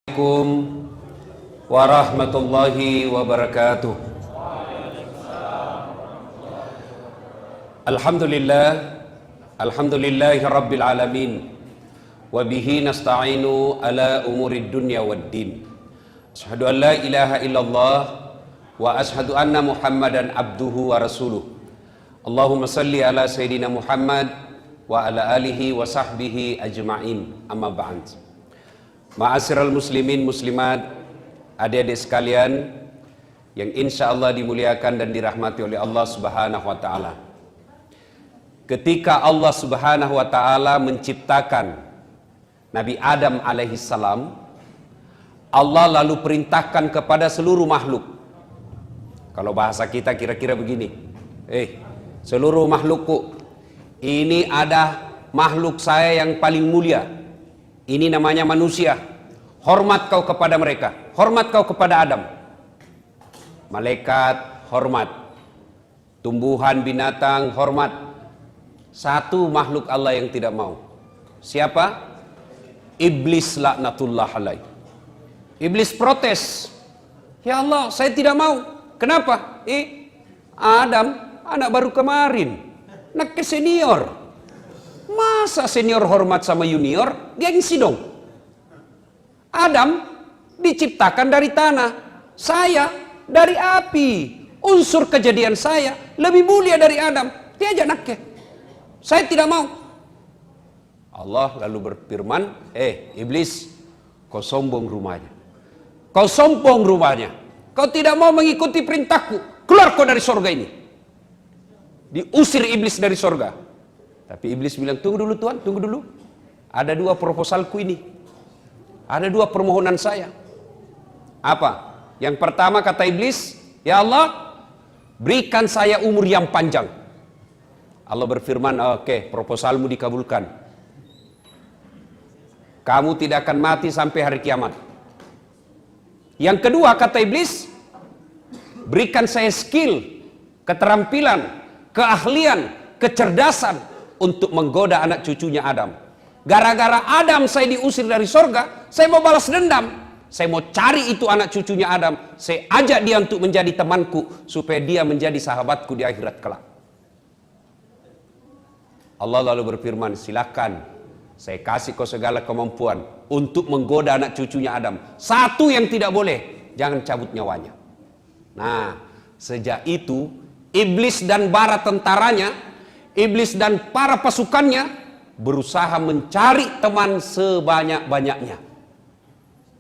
Assalamualaikum warahmatullahi wabarakatuh. Alhamdulillahi rabbil alamin. Wa bihi nasta'inu ala umurid dunya waddin. Asyhadu an la ilaha illallah wa asyhadu anna Muhammadan abduhu wa rasuluh. Allahumma salli ala sayyidina Muhammad wa ala alihi wa sahbihi ajma'in. Amma ba'd. Ma'asyiral muslimin muslimat, adik-adik sekalian yang insya Allah dimuliakan dan dirahmati oleh Allah Subhanahu wa ta'ala. Ketika Allah Subhanahu wa ta'ala menciptakan Nabi Adam alaihi salam, Allah lalu perintahkan kepada seluruh makhluk. Kalau bahasa kita kira-kira begini, seluruh makhlukku, ini ada makhluk saya yang paling mulia. Ini namanya manusia. Hormat kau kepada mereka. Hormat kau kepada Adam. Malaikat, hormat. Tumbuhan, binatang, hormat. Satu makhluk Allah yang tidak mau. Siapa? Iblis laknatullah alaih. Iblis protes. Ya Allah, saya tidak mau. Kenapa? Adam, anak baru kemarin. Anak ke senior. Masa senior hormat sama junior? Gengsi dong. Adam diciptakan dari tanah, saya dari api. Unsur kejadian saya lebih mulia dari Adam. Dia aja naknya. Saya tidak mau. Allah lalu berfirman, iblis, kau sombong rumahnya. Kau sombong rumahnya. Kau tidak mau mengikuti perintahku. Keluar kau dari sorga ini. Diusir iblis dari sorga. Tapi iblis bilang, tunggu dulu Tuhan, tunggu dulu. Ada dua proposalku ini. Ada dua permohonan saya. Apa? Yang pertama kata iblis, ya Allah, berikan saya umur yang panjang. Allah berfirman, oke, proposalmu dikabulkan. Kamu tidak akan mati sampai hari kiamat. Yang kedua kata iblis, berikan saya skill, keterampilan, keahlian, kecerdasan untuk menggoda anak cucunya Adam. Gara-gara Adam saya diusir dari sorga, saya mau balas dendam. Saya mau cari itu anak cucunya Adam. Saya ajak dia untuk menjadi temanku, supaya dia menjadi sahabatku di akhirat kelak. Allah lalu berfirman, silakan, saya kasih kau segala kemampuan untuk menggoda anak cucunya Adam. Satu yang tidak boleh, jangan cabut nyawanya. Nah, sejak itu iblis dan bara tentaranya, iblis dan para pasukannya berusaha mencari teman sebanyak-banyaknya.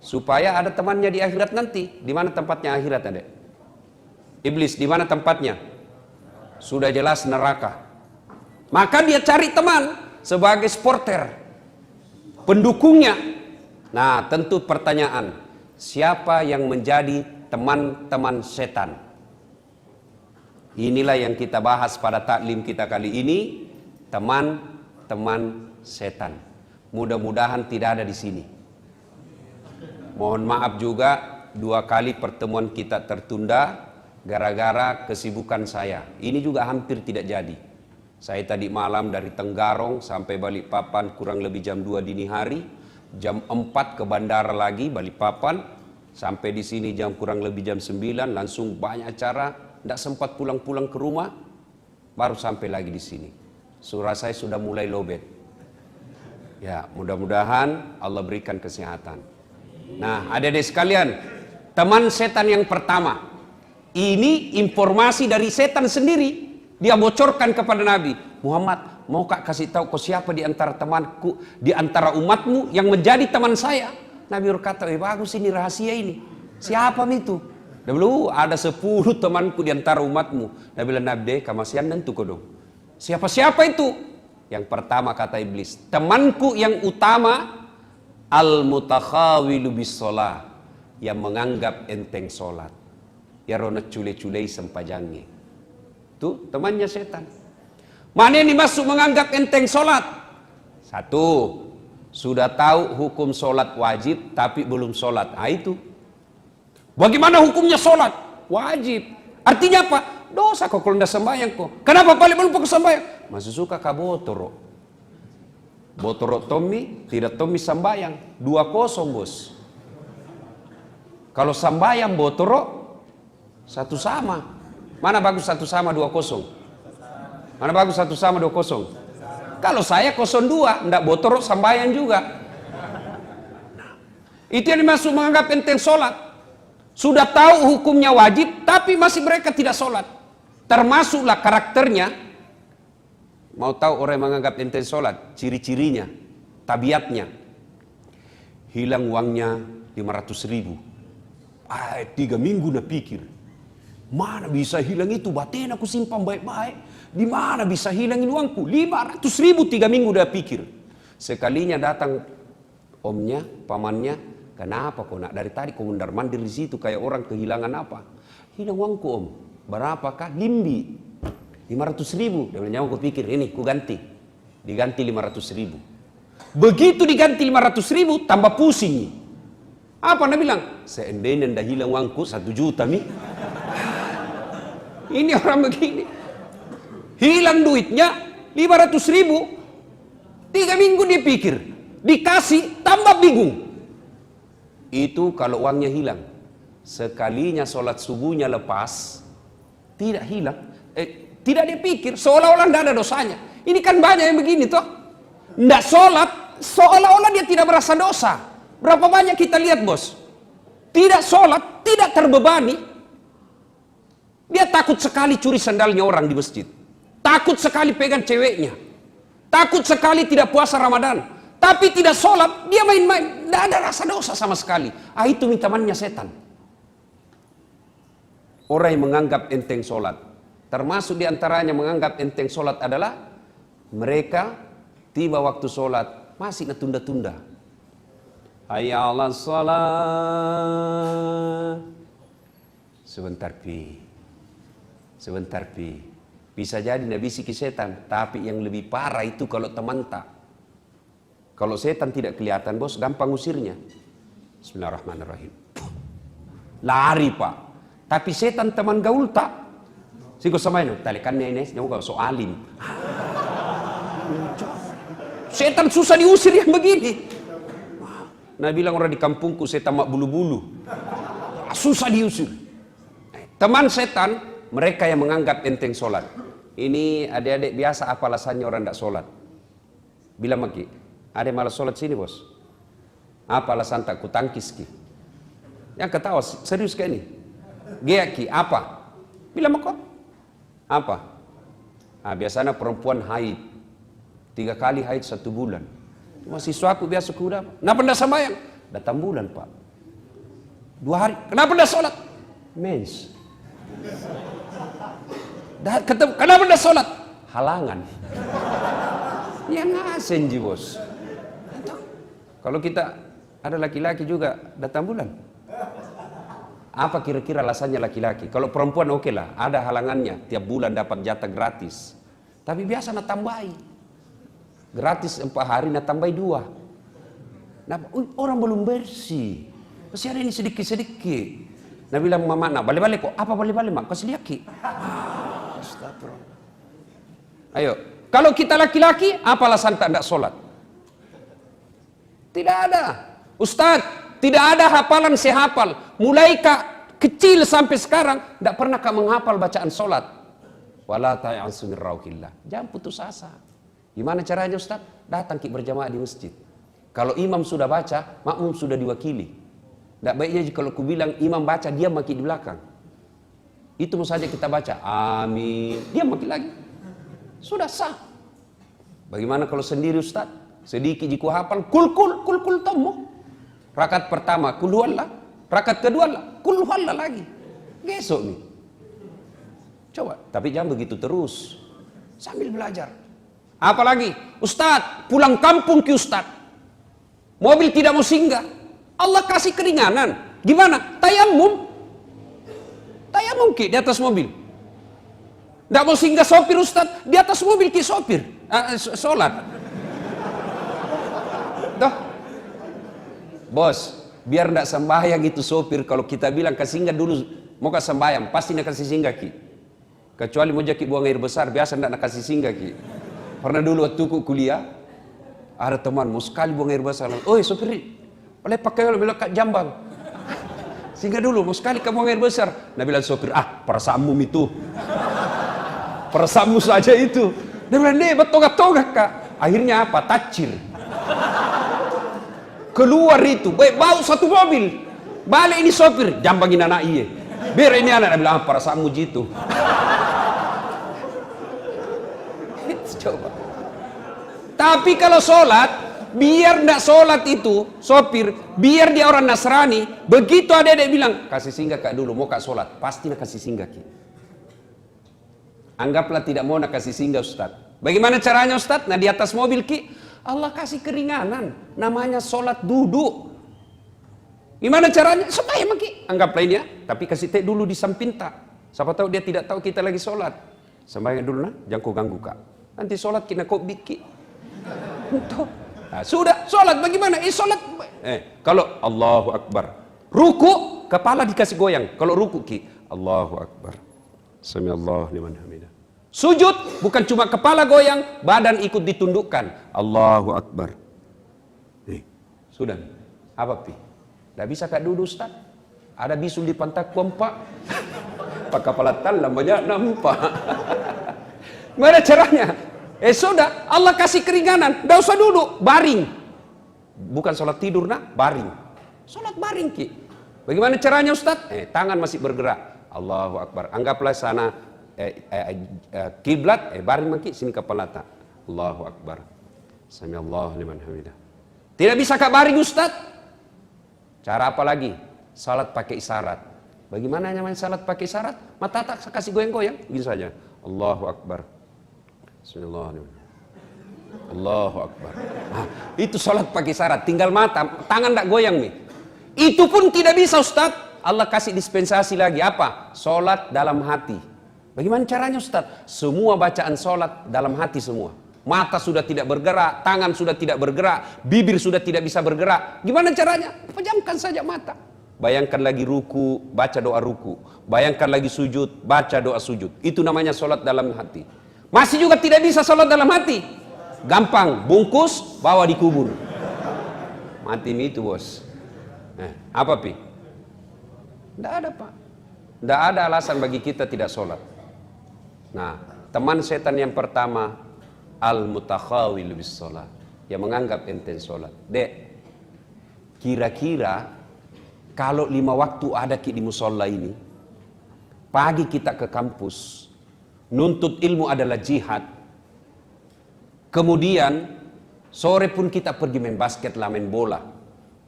Supaya ada temannya di akhirat nanti. Di mana tempatnya akhirat, adek? Iblis, di mana tempatnya? Sudah jelas neraka. Maka dia cari teman sebagai supporter, pendukungnya. Nah, tentu pertanyaan, siapa yang menjadi teman-teman setan? Inilah yang kita bahas pada taklim kita kali ini, teman-teman setan. Mudah-mudahan tidak ada di sini. Mohon maaf juga, 2 kali pertemuan kita tertunda gara-gara kesibukan saya. Ini juga hampir tidak jadi. Saya tadi malam dari Tenggarong sampai Balikpapan kurang lebih jam 2 dini hari, jam 4 ke bandara lagi Balikpapan, sampai di sini jam kurang lebih jam 9, langsung banyak acara. Tidak sempat pulang-pulang ke rumah, baru sampai lagi di sini. Surah saya sudah mulai lowbat. Ya, mudah-mudahan Allah berikan kesehatan. Nah, adik-adik sekalian, teman setan yang pertama, ini informasi dari setan sendiri. Dia bocorkan kepada Nabi Muhammad, mau kak kasih tahu kau siapa di antara temanku, di antara umatmu yang menjadi teman saya? Nabi berkata, bagus ini rahasia ini. Siapa itu? Dulu ada 10 temanku di antara umatmu. Nabi bilang, Nabi, kamasian tentu kau dong. Siapa-siapa itu? Yang pertama kata iblis, temanku yang utama, al-mutakhawilu bis sholah, yang menganggap enteng sholat. Ya rona cule-culei sempajangnya. Itu temannya setan. Mana yang dimaksud menganggap enteng sholat? Satu, sudah tahu hukum sholat wajib tapi belum sholat. Nah itu. Bagaimana hukumnya sholat? Wajib. Artinya apa? Dosa kok kalau tidak sembahyang kok. Kenapa paling belum pakai sembahyang? Masih suka kabotoro. Botoro Tommy, tidak Tommy sambayang 2-0 bos. Kalau sambayang botoro, satu sama. Mana bagus satu sama 2-0? Mana bagus satu sama 2-0? Kalau saya 0-2, ndak botoro sambayang juga. Itu yang dimaksud menganggap enteng sholat. Sudah tahu hukumnya wajib, tapi masih mereka tidak sholat. Termasuklah karakternya. Mau tahu orang yang menganggap enteng sholat? Ciri-cirinya, tabiatnya. Hilang uangnya 500.000. 3 minggu nak pikir. Mana bisa hilang itu? Batin aku simpan baik-baik. Di mana bisa hilangin uangku? 500.000 3 minggu dah pikir. Sekalinya datang omnya, pamannya. Kenapa kau nak dari tadi kau mondar-mandir di situ kayak orang kehilangan apa? Hilang uangku om. Berapakah? Limbi. 500.000. Dia bilang, aku pikir ini ku ganti. Diganti 500.000. Begitu diganti 500.000 tambah pusing. Apa dia bilang? Seandainya dah hilang uangku 1 juta mi. Ini orang begini. Hilang duitnya 500.000. 3 minggu dia pikir. Dikasih tambah bingung. Itu kalau uangnya hilang. Sekalinya sholat subuhnya lepas, tidak hilang. Tidak dia pikir, seolah-olah tidak ada dosanya. Ini kan banyak yang begini toh. Tidak sholat, seolah-olah dia tidak merasa dosa. Berapa banyak kita lihat bos. Tidak sholat, tidak terbebani. Dia takut sekali curi sandalnya orang di masjid. Takut sekali pegang ceweknya. Takut sekali tidak puasa Ramadan. Tapi tidak sholat, dia main-main. Tidak ada rasa dosa sama sekali. Itu temannya setan. Orang yang menganggap enteng sholat. Termasuk diantaranya menganggap enteng sholat adalah mereka tiba waktu sholat masih tunda-tunda. Hayya 'alas shalah. Sebentar pi. Sebentar pi. Bisa jadi nabi bisiki setan. Tapi yang lebih parah itu kalau teman tak. Kalau setan tidak kelihatan bos, gampang usirnya. Bismillahirrahmanirrahim. Lari pak. Tapi setan teman gaul tak. Siko sama ini, talikannya ini, nyawa so alim. Setan susah diusir yang begini. Nah bilang orang di kampungku setan mak bulu-bulu. Susah diusir. Teman setan, mereka yang menganggap enteng sholat. Ini adik-adik biasa apa alasannya orang tidak sholat? Bilang maki. Ada yang malas sholat sini bos. Apa alasan tak kutangkis ki? Yang ketawa serius kayak ini. Geaki apa? Bilang makot. Apa? Biasanya perempuan haid 3 kali haid 1 bulan. Mahasiswa aku biasa kuda. Kenapa tidak sembahyang? Datang bulan pak. 2 hari. Kenapa tidak sholat? Mens. Kenapa tidak sholat? Halangan. Ya ngasen ji bos. Kalau kita ada laki-laki juga datang bulan. Apa kira-kira alasannya laki-laki? Kalau perempuan oke lah, ada halangannya. Tiap bulan dapat jatah gratis. Tapi biasa nak tambahi. Gratis 4 hari nak tambahi 2. Nah, orang belum bersih. Masih ada ini sedikit-sedikit. Nah bilang mama, nah balik-balik kok. Apa balik-balik mak? Kasih liaki. Astagfirullah. Ayo. Kalau kita laki-laki, apa alasan tak ada sholat? Tidak ada. Ustadz, tidak ada hafalan sehafal. Mulai kecil sampai sekarang, tidak pernah menghafal bacaan sholat. Wala ta'yansu min rauhillah. Jangan putus asa. Gimana caranya Ustadz? Datang berjamaah di masjid. Kalau imam sudah baca, makmum sudah diwakili. Tidak baiknya kalau aku bilang imam baca, dia maki di belakang. Itu saja kita baca. Amin. Dia maki lagi. Sudah sah. Bagaimana kalau sendiri Ustadz? Sedikit jiku hafal, kul tomo. Rakaat pertama, kul huwallah. Rakaat kedua, kul huwallah lagi. Besok nih. Coba, tapi jangan begitu terus. Sambil belajar. Apalagi, Ustadz, pulang kampung ke Ustadz. Mobil tidak mau singgah. Allah kasih keringanan. Gimana? Tayamum. Tayamum ki di atas mobil. Tidak mau singgah sopir Ustadz. Di atas mobil ki sopir. Sholat. Tuh. Bos, biar tidak sembahyang itu sopir. Kalau kita bilang kesinggah dulu, mau ke sembahyang, pasti nak kasih singgah ki. Kecuali mau jaki buang air besar, biasa tidak nak kasih singgah ki. Pernah dulu waktu kuliah, ada teman mau sekali buang air besar. Oi sopir, boleh pakai oleh belok kat jambang. Singgah dulu, mau sekali kamu air besar. Nabi bilang sopir, perasaanmu itu. Perasaanmu saja itu. Dia bilang, betonggak-tonggak kak. Akhirnya apa? Tacir. Keluar itu, bau satu mobil. Balik ini sopir, jambangin anak iya. Biar ini anak, dia bilang, perasaanmu gitu. Coba. Tapi kalau sholat, biar ndak sholat itu, sopir, biar dia orang Nasrani, begitu ada yang bilang, kasih singgah kak dulu, mau kak sholat, pasti nak kasih singgah ki. Anggaplah tidak mau nak kasih singgah Ustaz. Bagaimana caranya Ustaz? Nah di atas mobil ki, Allah kasih keringanan, namanya sholat duduk. Gimana caranya? Supaya ki, anggaplah ini ya, tapi kasih teh dulu di samping tak. Siapa tahu dia tidak tahu kita lagi sholat. Sembahyang dulu nah, jangan kau ganggu kak. Nanti sholat kena kau biki. Nah, sudah sholat bagaimana? Sholat. Kalau Allahu Akbar, ruku kepala dikasih goyang. Kalau ruku ki, Allahu Akbar. Sami Allah liman hamidah. Sujud bukan cuma kepala goyang, badan ikut ditundukkan. Allahu Akbar. Sudah. Apa pi? Tidak bisa kak duduk Ustaz. Ada bisul di pantat kompak. Pak kepala talam banyak nampak. Gimana caranya? Sudah, Allah kasih keringanan. Tidak usah duduk, baring. Bukan sholat tidur nah, baring. Sholat baring ki. Bagaimana caranya Ustaz? Tangan masih bergerak. Allahu Akbar. Anggaplah sana kiblat, baring maki sini kepala tak. Allahu Akbar. Sami Allah liman hamidah. Tidak bisa kak baring Ustaz? Cara apa lagi? Salat pakai isyarat. Bagaimana namanya salat pakai isyarat? Mata tak kasih goyang-goyang, begini saja. Allahu Akbar. Bismillahirrahmanirrahim. Allahu Akbar. Itu salat pakai isyarat. Tinggal mata, tangan tak goyang nih. Itu pun tidak bisa Ustaz. Allah kasih dispensasi lagi apa? Salat dalam hati. Bagaimana caranya Ustaz? Semua bacaan salat dalam hati semua. Mata sudah tidak bergerak, tangan sudah tidak bergerak, bibir sudah tidak bisa bergerak. Gimana caranya? Pejamkan saja mata. Bayangkan lagi ruku, baca doa ruku. Bayangkan lagi sujud, baca doa sujud. Itu namanya salat dalam hati. Masih juga tidak bisa salat dalam hati. Gampang, bungkus, bawa dikubur. Mati itu bos. Apa pi? Tidak ada pak. Tidak ada alasan bagi kita tidak sholat. Nah, teman setan yang pertama, al-mutakhawil bis sholat, yang menganggap enteng sholat. Dek, kira-kira kalau 5 waktu ada di musola ini, pagi kita ke kampus, nuntut ilmu adalah jihad. Kemudian sore pun kita pergi main basket lah, main bola.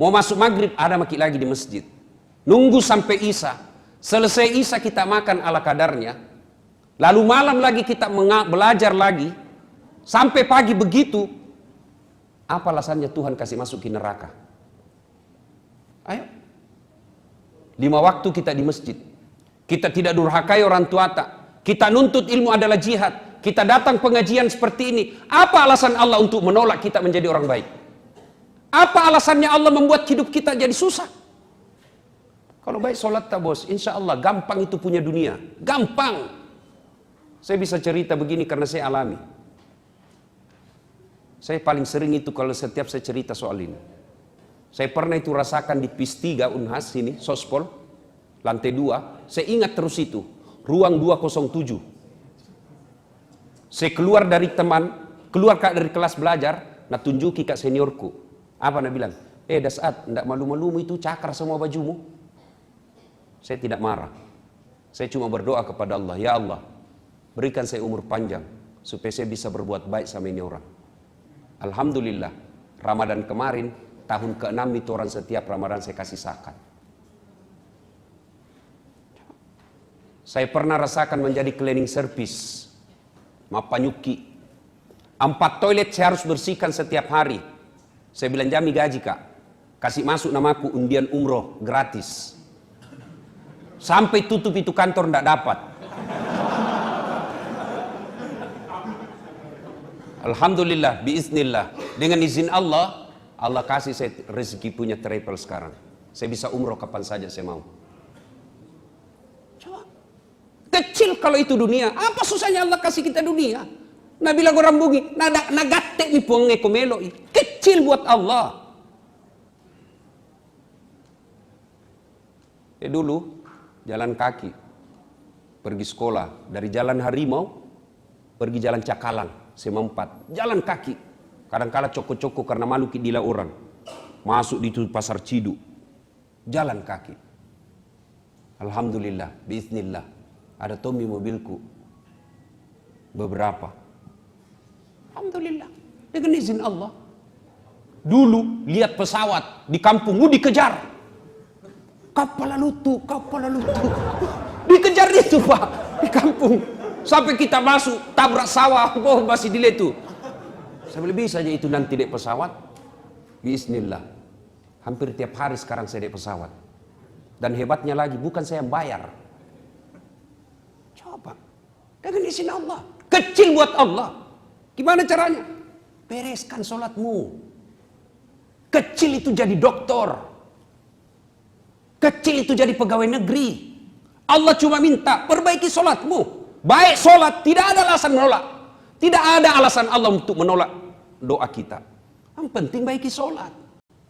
Mau masuk maghrib ada maki lagi di masjid. Nunggu sampai isya. Selesai isya kita makan ala kadarnya. Lalu malam lagi kita belajar lagi. Sampai pagi begitu. Apa alasannya Tuhan kasih masuk ke neraka? Ayo. 5 waktu kita di masjid. Kita tidak durhakai orang tua tak. Kita nuntut ilmu adalah jihad. Kita datang pengajian seperti ini. Apa alasan Allah untuk menolak kita menjadi orang baik? Apa alasannya Allah membuat hidup kita jadi susah? Kalau baik sholat tak bos, insya Allah gampang itu punya dunia. Gampang. Saya bisa cerita begini karena saya alami. Saya paling sering itu kalau setiap saya cerita soal ini. Saya pernah itu rasakan di PIS 3 Unhas sini, Sospol, lantai 2. Saya ingat terus itu, ruang 207. Saya keluar dari dari kelas belajar, nak tunjuki kak seniorku. Apa nak bilang? Dasat, ndak malu-malumu itu cakar semua bajumu. Saya tidak marah. Saya cuma berdoa kepada Allah, ya Allah, berikan saya umur panjang supaya saya bisa berbuat baik sama ini orang. Alhamdulillah, Ramadan kemarin, tahun ke-6 itu orang setiap Ramadan saya kasih zakat. Saya pernah rasakan menjadi cleaning service, mapanyuki. 4 toilet saya harus bersihkan setiap hari. Saya bilang jami gaji kak, kasih masuk namaku undian umroh gratis. Sampai tutup itu kantor tidak dapat. Alhamdulillah, biiznillah. Dengan izin Allah, Allah kasih saya rezeki punya travel sekarang. Saya bisa umroh kapan saja saya mau. Coba. Kecil kalau itu dunia. Apa susahnya Allah kasih kita dunia? Nah bilang orang bungi, nagatte ni puang ekomelo. Kecil buat Allah. Dulu jalan kaki pergi sekolah dari Jalan Harimau pergi Jalan Cakalang Semempat, jalan kaki. Kadang-kala coko-coko karena malu dila orang. Masuk di pasar Ciduk, jalan kaki. Alhamdulillah, biiznillah, ada Tommy mobilku beberapa. Alhamdulillah, dengan izin Allah. Dulu lihat pesawat di kampung, dikejar. Kapal lutu. Dikejar itu Pak, di kampung. Sampai kita masuk, tabrak sawah, masih dilihat itu. Saya lebih saja itu nanti naik pesawat. Bismillah. Hampir tiap hari sekarang saya naik pesawat. Dan hebatnya lagi, bukan saya yang bayar. Coba, dengan izin Allah. Kecil buat Allah. Gimana caranya? Bereskan sholatmu. Kecil itu jadi doktor. Kecil itu jadi pegawai negeri. Allah cuma minta, perbaiki sholatmu. Baik sholat, tidak ada alasan menolak. Tidak ada alasan Allah untuk menolak doa kita. Yang penting baiki sholat.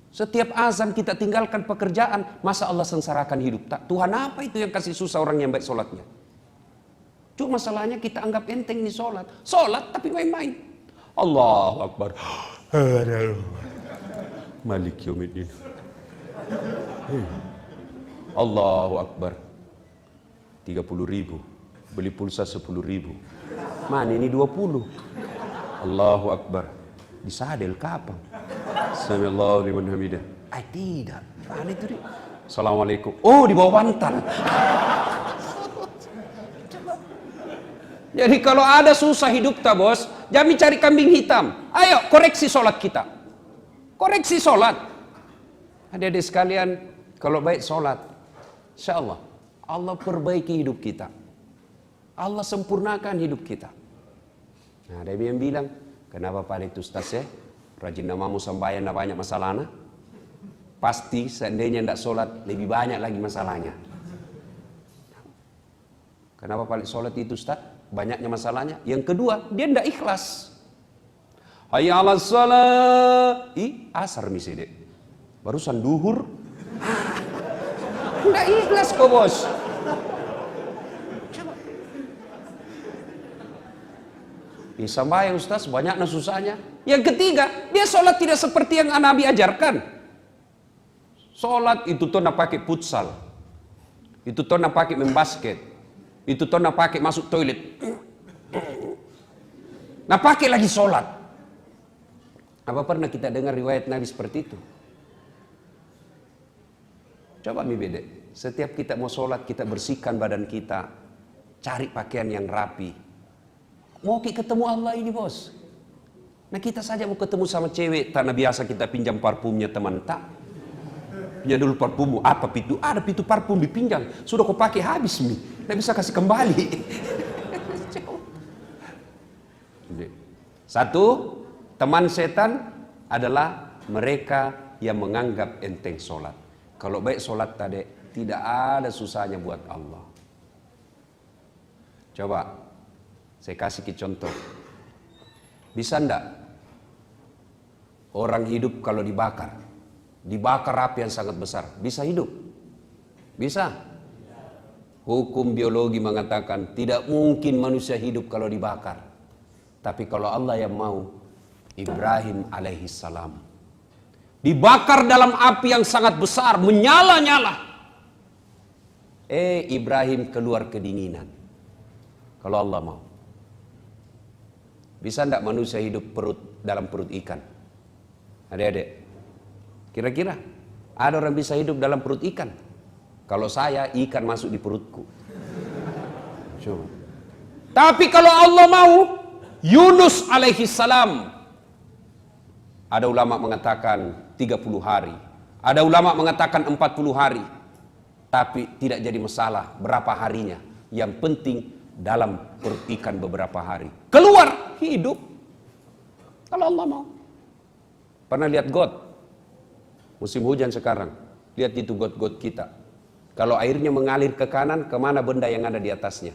Setiap azan kita tinggalkan pekerjaan, masa Allah sengsarakan hidup? Tak, Tuhan apa itu yang kasih susah orang yang baik sholatnya? Cuma masalahnya kita anggap enteng ini sholat. Sholat tapi main-main. Allahu Akbar. Malik yaumiddin. Allahu Akbar. 30.000. Beli pulsa 10.000. Mana ini 20? Allahu Akbar. Disadel kapan? Samiallahu liman hamidah. Tidak. Mana itu dia? Assalamualaikum. Oh, di bawah bantal. Jadi kalau ada susah hidup tak bos, jangan cari kambing hitam. Ayo koreksi sholat kita. Koreksi sholat. Adik-adik sekalian, kalau baik sholat, insya Allah, Allah perbaiki hidup kita. Allah sempurnakan hidup kita. Nah, ada yang bilang, kenapa pada itu Ustaz ya? Rajin namamu sembahyang tidak banyak masalahnya. Pasti seandainya tidak sholat lebih banyak lagi masalahnya. Kenapa paling sholat itu Ustaz? Banyaknya masalahnya. Yang kedua, dia tidak ikhlas. Hayya 'alas shalah. Asar misalnya. Barusan duhur. Tidak ikhlas kok bos. Sembahyang Ustaz, banyaknya susahnya. Yang ketiga, dia sholat tidak seperti yang Nabi ajarkan. Sholat itu tuh nak pakai futsal. Itu tuh nak pakai main basket. Itu tuh nak pakai masuk toilet. Nah pakai lagi sholat. Apa pernah kita dengar riwayat Nabi seperti itu? Coba mi bede. Setiap kita mau sholat, kita bersihkan badan kita. Cari pakaian yang rapi. Mau ketemu Allah ini bos. Nah kita saja mau ketemu sama cewek, tanah biasa kita pinjam parfumnya teman tak. Punya dulu parfummu, apa pitu? Ada pitu parfum dipinjam, sudah kau pakai habis mi, tidak bisa kasih kembali. Satu, teman setan adalah mereka yang menganggap enteng sholat. Kalau baik sholat tadi, tidak ada susahnya buat Allah. Coba. Saya kasih contoh. Bisa enggak orang hidup kalau dibakar? Dibakar api yang sangat besar. Bisa hidup? Bisa? Hukum biologi mengatakan tidak mungkin manusia hidup kalau dibakar. Tapi kalau Allah yang mau, Ibrahim alaihissalam dibakar dalam api yang sangat besar, menyala-nyala. Ibrahim keluar kedinginan. Kalau Allah mau. Bisa enggak manusia hidup dalam perut ikan? Adik-adik, kira-kira ada orang bisa hidup dalam perut ikan? Kalau saya, ikan masuk di perutku. Coba. Tapi kalau Allah mau, Yunus alaihissalam, ada ulama mengatakan 30 hari, ada ulama mengatakan 40 hari, tapi tidak jadi masalah berapa harinya. Yang penting dalam perut ikan beberapa hari. Keluar, hidup. Kalau Allah mau. Pernah lihat got? Musim hujan sekarang. Lihat itu got-got kita. Kalau airnya mengalir ke kanan, kemana benda yang ada di atasnya?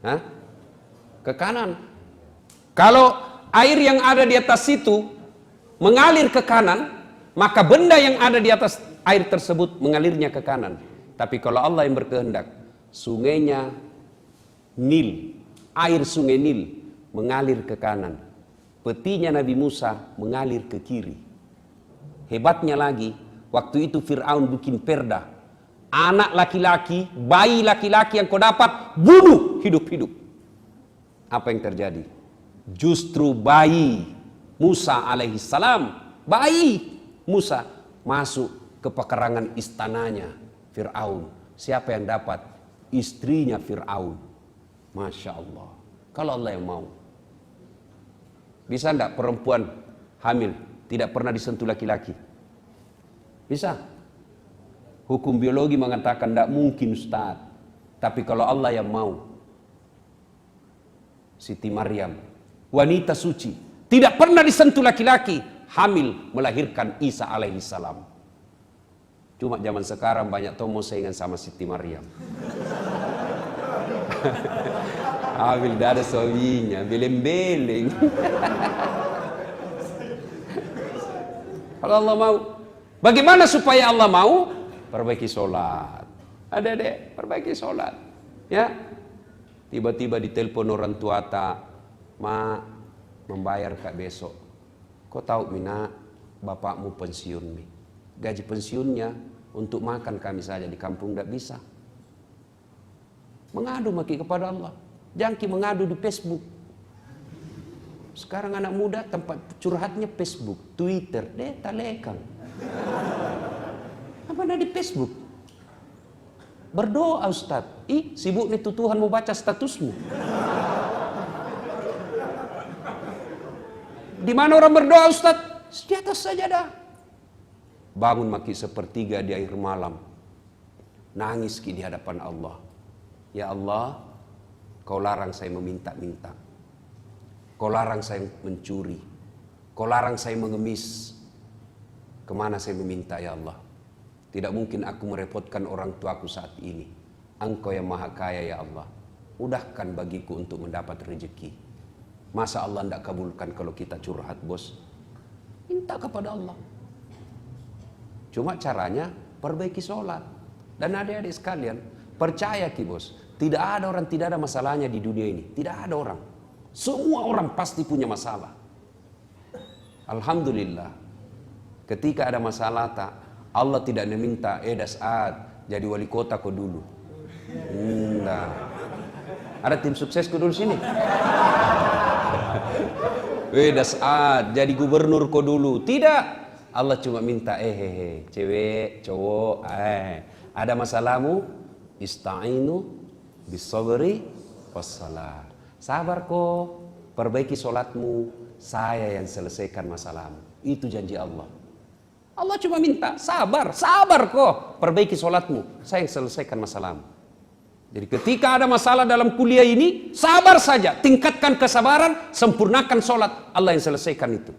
Hah? Ke kanan. Kalau air yang ada di atas situ mengalir ke kanan, maka benda yang ada di atas air tersebut mengalirnya ke kanan. Tapi kalau Allah yang berkehendak, sungainya Nil, air sungai Nil mengalir ke kanan. Petinya Nabi Musa mengalir ke kiri. Hebatnya lagi, waktu itu Fir'aun bikin perda. Anak laki-laki, bayi laki-laki yang kau dapat, bunuh hidup-hidup. Apa yang terjadi? Justru bayi Musa alaihissalam, bayi Musa masuk ke pekarangan istananya Fir'aun. Siapa yang dapat? Istrinya Fir'aun. Masya Allah. Kalau Allah yang mau. Bisa enggak perempuan hamil tidak pernah disentuh laki-laki? Bisa. Hukum biologi mengatakan tidak mungkin, Ustaz. Tapi kalau Allah yang mau. Siti Maryam, wanita suci, tidak pernah disentuh laki-laki, hamil melahirkan Isa alaihissalam. Cuma zaman sekarang banyak tomo saingan sama Siti Maryam. Hamil tidak ada suaminya, beleng-beleng. Kalau Allah mau, bagaimana supaya Allah mau? Perbaiki sholat. Adik-adik, perbaiki sholat. Ya, tiba-tiba ditelepon orang tua tak, ma membayar kak besok. Kau tahu Mina, bapakmu pensiun nih. Gaji pensiunnya untuk makan kami saja di kampung tidak bisa. Mengadu maki kepada Allah. Jangki mengadu di Facebook. Sekarang anak muda tempat curhatnya Facebook, Twitter, talekang. Apa ada di Facebook? Berdoa Ustaz. Sibuk nih tuh Tuhan mau baca statusmu. Di mana orang berdoa Ustaz? Di atas sajadah. Bangun maki sepertiga di akhir malam. Nangis di hadapan Allah. Ya Allah, Kau larang saya meminta-minta. Kau larang saya mencuri. Kau larang saya mengemis. Kemana saya meminta ya Allah? Tidak mungkin aku merepotkan orang tuaku saat ini. Engkau yang maha kaya ya Allah. Mudahkan bagiku untuk mendapat rezeki. Masa Allah tidak kabulkan kalau kita curhat bos? Minta kepada Allah. Cuma caranya perbaiki sholat. Dan adik-adik sekalian, percaya ki bos, tidak ada orang tidak ada masalahnya di dunia ini. Tidak ada orang. Semua orang pasti punya masalah. Alhamdulillah. Ketika ada masalah tak, Allah tidak meminta, Das'ad jadi wali kota kau dulu. Nah. Ada tim suksesku dulu sini. Das'ad jadi gubernur kau dulu. Tidak. Allah cuma minta, cewek, cowok, ada masalahmu, ista'inu bisabri wassalah. Sabar kok, perbaiki sholatmu, saya yang selesaikan masalahmu. Itu janji Allah. Allah cuma minta, sabar kok, perbaiki sholatmu, saya yang selesaikan masalahmu. Jadi ketika ada masalah dalam kuliah ini, sabar saja, tingkatkan kesabaran, sempurnakan sholat, Allah yang selesaikan itu.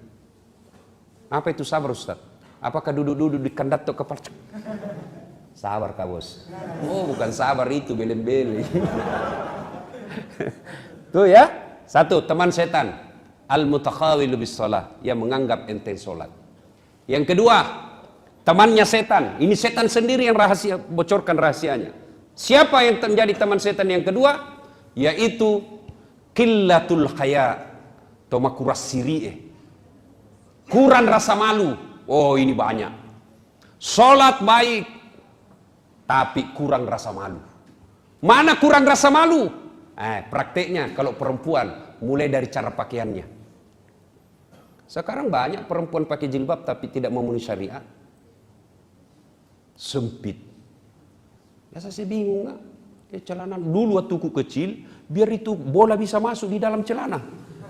Apa itu sabar Ustaz? Apakah duduk-duduk di kandat atau kepala? Sabar kak bos. Oh bukan sabar itu, beleng-beleng. Tuh ya, satu teman setan, al-mutakhawilu bis shalah, yang menganggap enteng sholat. Yang kedua, temannya setan. Ini setan sendiri yang rahasia, bocorkan rahasianya. Siapa yang menjadi teman setan yang kedua? Yaitu qillatul haya, tomakuras siri'e. Kurang rasa malu. Oh ini banyak. Sholat baik, tapi kurang rasa malu. Mana kurang rasa malu? Prakteknya kalau perempuan mulai dari cara pakaiannya. Sekarang banyak perempuan pakai jilbab tapi tidak memenuhi syariat. Sempit. Biasa saya bingung nggak? Celana dulu waktu ku kecil, biar itu bola bisa masuk di dalam celana.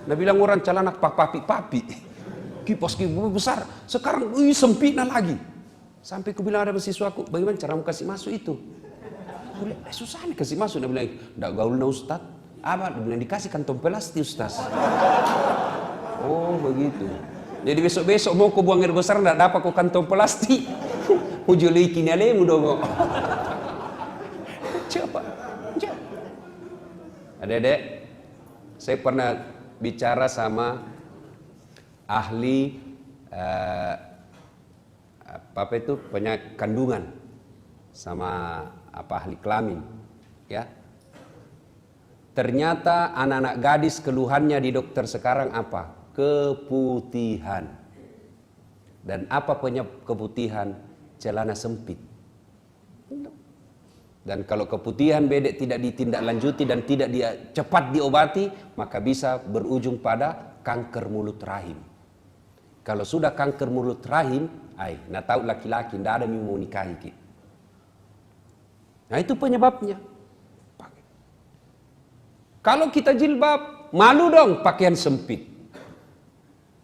Nah bilang orang celana papi. Kipas besar. Sekarang sempitnya lagi. Sampai ku bilang ada mahasiswaku, bagaimana cara mau kasih masuk itu? Susah nih kasih masuk. Dia bilang, enggak gaul na Ustaz. Apa? Dia bilang, dikasih kantong plastik Ustaz. Oh begitu. Jadi besok-besok mau ku buang air besar, enggak dapat ku kantong plastik. Ujuli kini alemu dong. Coba. Adik-adik, saya pernah bicara sama ahli apa itu penyakit kandungan sama ahli kelamin, ya. Ternyata anak-anak gadis keluhannya di dokter sekarang apa? Keputihan. Dan apa penyebab keputihan? Celana sempit. Dan kalau keputihan bedek tidak ditindaklanjuti dan tidak cepat diobati, maka bisa berujung pada kanker mulut rahim. Kalau sudah kanker mulut rahim, nah tahu laki-laki tidak ada yang mau nikahi. Nah itu penyebabnya. Kalau kita jilbab, malu dong pakaian sempit.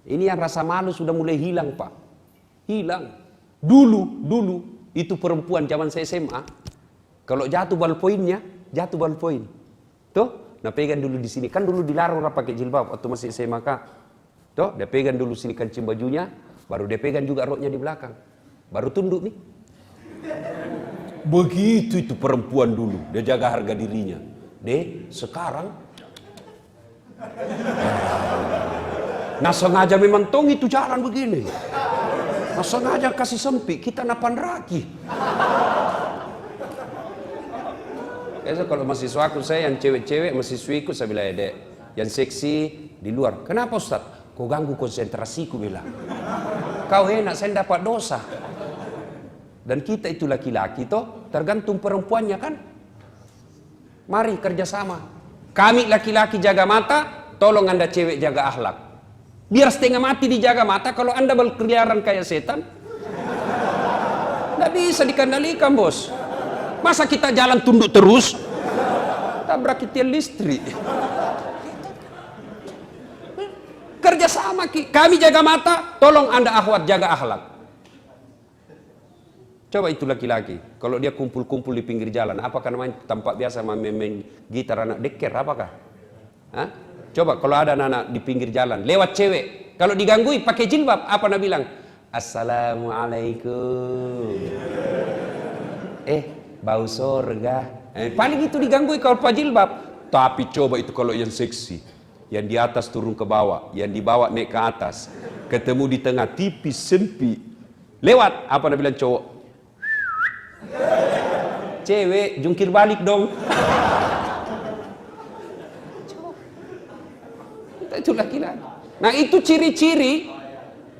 Ini yang rasa malu sudah mulai hilang, Pak. Hilang. Dulu itu perempuan zaman saya SMA, kalau jatuh ballpointnya, jatuh ballpoint. Tuh, nah pegang dulu di sini. Kan dulu dilarang orang pakai jilbab waktu masih SMA. Tuh, dia pegang dulu sini kancing bajunya, baru dia pegang juga roknya di belakang. Baru tunduk nih. Begitu itu perempuan dulu, dia jaga harga dirinya. Sekarang nah sengaja memang tong itu jalan begini. Nah sengaja kasih sempit, kita napan raki. Biasa kalau mahasiswaku saya yang cewek-cewek, mahasiswiku saya bilang, Dek, yang seksi di luar. Kenapa Ustaz? Kau ganggu konsentrasiku, bilang. Kau enak, saya dapat dosa. Dan kita itu laki-laki toh, tergantung perempuannya kan. Mari kerjasama. Kami laki-laki jaga mata, tolong Anda cewek jaga akhlak. Biar setengah mati dijaga mata, kalau Anda berkeliaran kayak setan, nggak bisa dikendalikan, bos. Masa kita jalan tunduk terus? Tabrak tiang listrik. Kerjasama, kami jaga mata, tolong Anda akhwat jaga akhlak. Coba itu laki-laki, kalau dia kumpul-kumpul di pinggir jalan, apakah namanya tampak biasa main gitar anak deker, apakah? Hah? Coba kalau ada anak di pinggir jalan, lewat cewek, kalau diganggui pakai jilbab, apa nak bilang? Assalamualaikum. Bau sorga. Paling itu diganggui kalau pakai jilbab. Tapi coba itu kalau yang seksi, yang di atas turun ke bawah, yang di bawah naik ke atas, ketemu di tengah tipis sempit, lewat, apa nak bilang cowok? Cewek jungkir balik dong. Itu laki-laki. Nah itu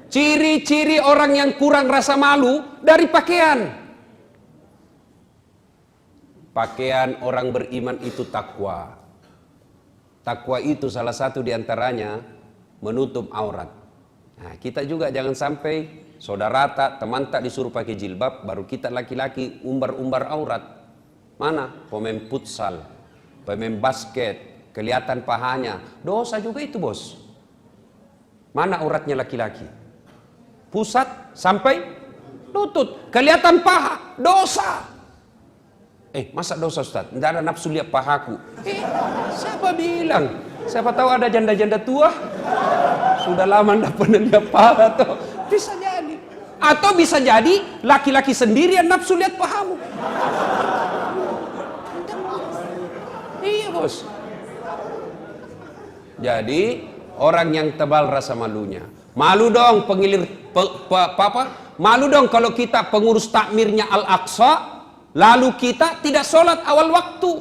ciri-ciri orang yang kurang rasa malu dari pakaian. Pakaian orang beriman itu takwa. Takwa itu salah satu diantaranya menutup aurat. Nah kita juga jangan sampai saudara tak, teman tak disuruh pakai jilbab, baru kita laki-laki umbar-umbar aurat. Mana? Pemain futsal, pemain basket, kelihatan pahanya. Dosa juga itu, bos. Mana auratnya laki-laki? Pusat sampai lutut, kelihatan paha, dosa. Masa dosa Ustaz? Tidak ada nafsu lihat pahaku. Siapa bilang? Siapa tahu ada janda-janda tua? Sudah lama tidak pernah lihat paha tuh. Bisa jadi. Atau bisa jadi laki-laki sendiri yang nafsu lihat pahamu. Iya, bos. Jadi orang yang tebal rasa malunya. Malu dong malu dong kalau kita pengurus takmirnya Al-Aqsa, lalu kita tidak sholat awal waktu.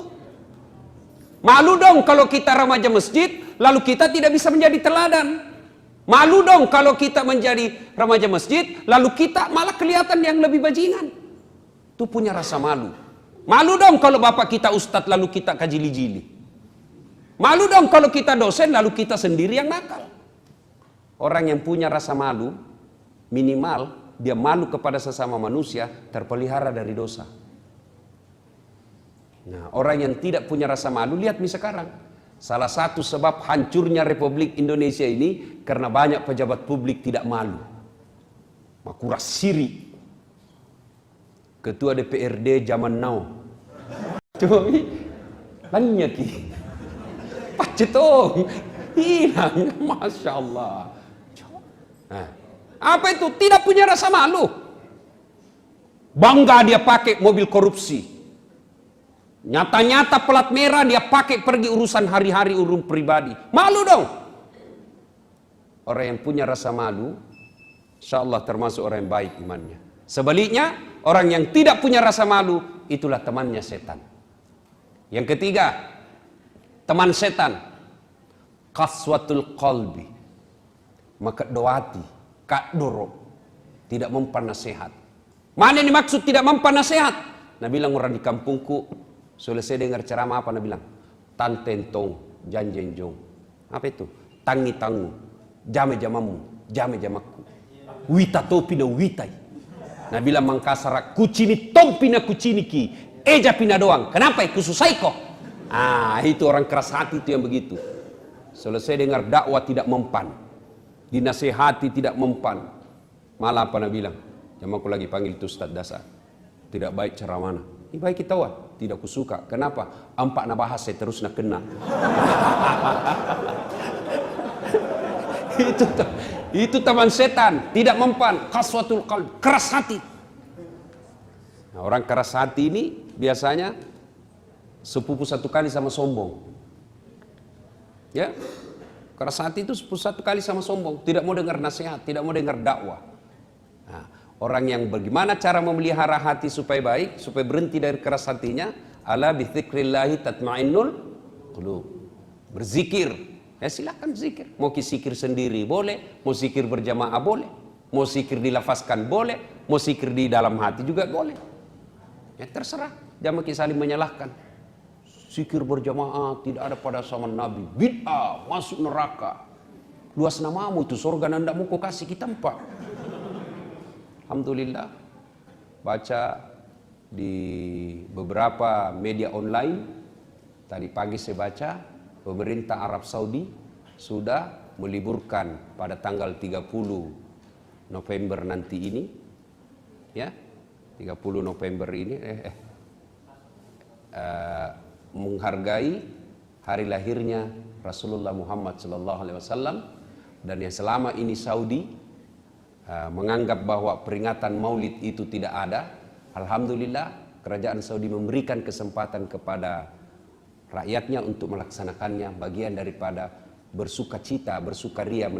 Malu dong kalau kita remaja masjid, lalu kita tidak bisa menjadi teladan. Malu dong kalau kita menjadi remaja masjid, lalu kita malah kelihatan yang lebih bajingan. Itu punya rasa malu. Malu dong kalau bapak kita ustadz, lalu kita kajili-jili. Malu dong kalau kita dosen, lalu kita sendiri yang nakal. Orang yang punya rasa malu, minimal dia malu kepada sesama manusia, terpelihara dari dosa. Nah, orang yang tidak punya rasa malu, lihat nih sekarang. Salah satu sebab hancurnya Republik Indonesia ini karena banyak pejabat publik tidak malu. Makura Siri, Ketua DPRD zaman now. Coba lanya ki. Pacetong. Hilang, Masya Allah. Nah, apa itu? Tidak punya rasa malu. Bangga dia pakai mobil korupsi. Nyata-nyata pelat merah dia pakai pergi urusan hari-hari, urusan pribadi. Malu dong. Orang yang punya rasa malu, insya Allah termasuk orang yang baik imannya. Sebaliknya, orang yang tidak punya rasa malu, itulah temannya setan. Yang ketiga, teman setan, qaswatul qalbi, maka doati, kak doro, tidak mempan nasihat. Mana yang dimaksud tidak mempan nasihat? Nah bilang orang di kampungku, selesai dengar ceramah apa? Nah bilang, tan tentong, janjenjong. Apa itu? Tangi tangu, jame jamamu, jame jamaku. Wita topi na witai. Nah bilang mangkasara, kucini tompi na kuciniki, eja pina doang. Kenapa? Kususai kok. Itu orang keras hati itu yang begitu. Selesai dengar dakwah tidak mempan, dinasehati tidak mempan, malah apa bilang, jamaku lagi panggil itu Ustaz dasar, tidak baik cara mana? Ini baik kita tidak kusuka. Kenapa? Ampak na bahas saya terus na kena. Itu teman setan, tidak mempan, qaswatul qalb, keras hati. Nah, orang keras hati ini biasanya sepupu satu kali sama sombong. Ya, keras hati itu sepupu satu kali sama sombong, tidak mau dengar nasihat, tidak mau dengar dakwah. Nah, orang yang bagaimana cara memelihara hati supaya baik, supaya berhenti dari keras hatinya, ala bidzikrillahi tatmainnul qulub. Berzikir. Ya silakan zikir. Mau zikir sendiri boleh, mau zikir berjamaah boleh, mau zikir dilafazkan boleh, mau zikir di dalam hati juga boleh. Ya terserah. Jangan saling menyalahkan. Zikir berjamaah tidak ada pada zaman Nabi. Bid'ah, masuk neraka. Luas namamu itu surga nanda mau kau kasih kita empat. Alhamdulillah. Baca di beberapa media online. Tadi pagi saya baca. Pemerintah Arab Saudi sudah meliburkan pada tanggal 30 November nanti ini, ya, 30 November ini, menghargai hari lahirnya Rasulullah Muhammad SAW, dan yang selama ini Saudi menganggap bahwa peringatan Maulid itu tidak ada. Alhamdulillah, kerajaan Saudi memberikan kesempatan kepada rakyatnya untuk melaksanakannya, bagian daripada bersukacita, bersukaria